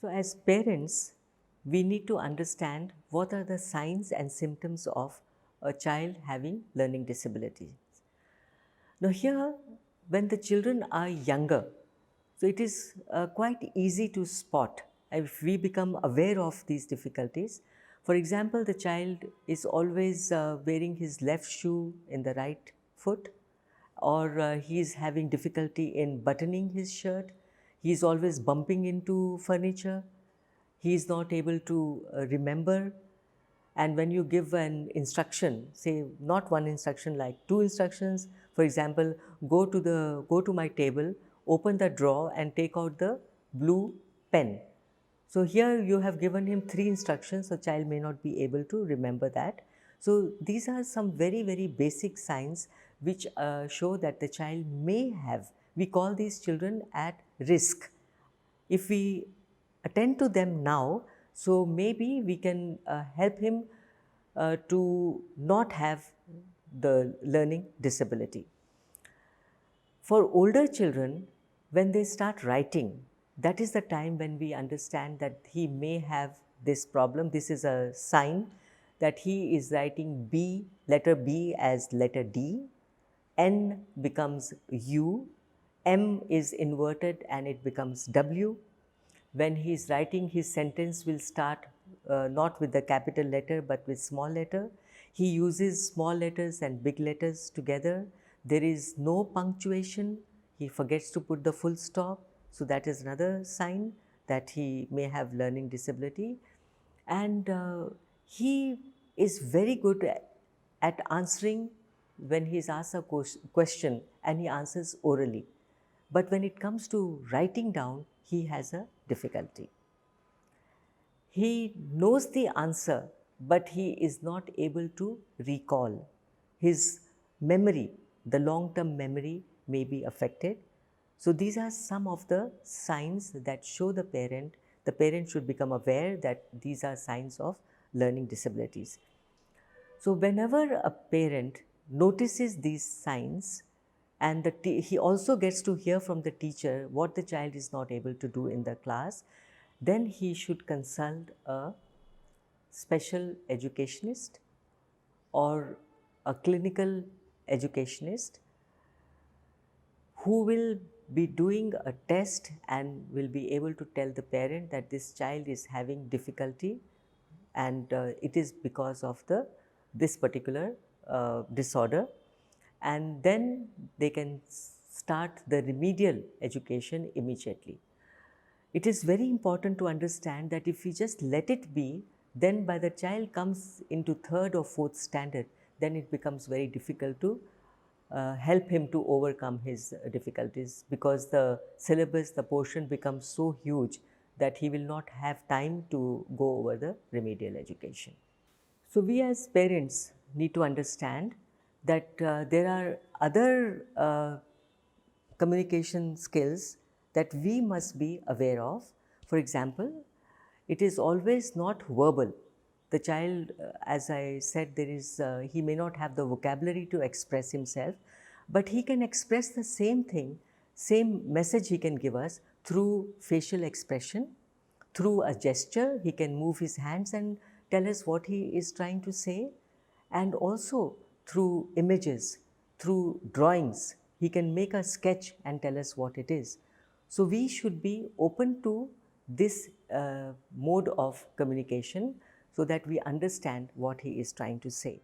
So, as parents, we need to understand what are the signs and symptoms of a child having learning disability. Now, here, when the children are younger, so it is quite easy to spot if we become aware of these difficulties. For example, the child is always wearing his left shoe in the right foot, or he is having difficulty in buttoning his shirt, he is always bumping into furniture, he is not able to remember. And when you give an instruction, say not one instruction, like two instructions, for example, go to my table, open the drawer and take out the blue pen. So here you have given him three instructions, so child may not be able to remember that. So these are some very, very basic signs which show that the child may have, we call these children at risk. If we attend to them now, so maybe we can help him to not have the learning disability. For older children, when they start writing, that is the time when we understand that he may have this problem. This is a sign that he is writing B, letter B as letter D, N becomes U, M is inverted and it becomes W. When he is writing, his sentence will start not with the capital letter but with small letter. He uses small letters and big letters together. There is no punctuation. He forgets to put the full stop. So that is another sign that he may have learning disability. And he is very good at answering when he is asked a question, and he answers orally. But when it comes to writing down, he has a difficulty. He knows the answer, but he is not able to recall. His memory, the long-term memory, may be affected. So these are some of the signs that show the parent should become aware that these are signs of learning disabilities. So whenever a parent notices these signs, and he also gets to hear from the teacher what the child is not able to do in the class, then he should consult a special educationist or a clinical educationist who will be doing a test and will be able to tell the parent that this child is having difficulty, and it is because of this particular disorder, and then they can start the remedial education immediately. It is very important to understand that if we just let it be, then by the child comes into third or fourth standard, then it becomes very difficult to help him to overcome his difficulties, because the syllabus, the portion becomes so huge that he will not have time to go over the remedial education. So we as parents need to understand that there are other communication skills that we must be aware of. For example, it is always not verbal. The child, as I said, he may not have the vocabulary to express himself, but he can express the same thing, same message he can give us through facial expression, through a gesture. He can move his hands and tell us what he is trying to say, and also through images, through drawings. He can make a sketch and tell us what it is. So we should be open to this mode of communication so that we understand what he is trying to say.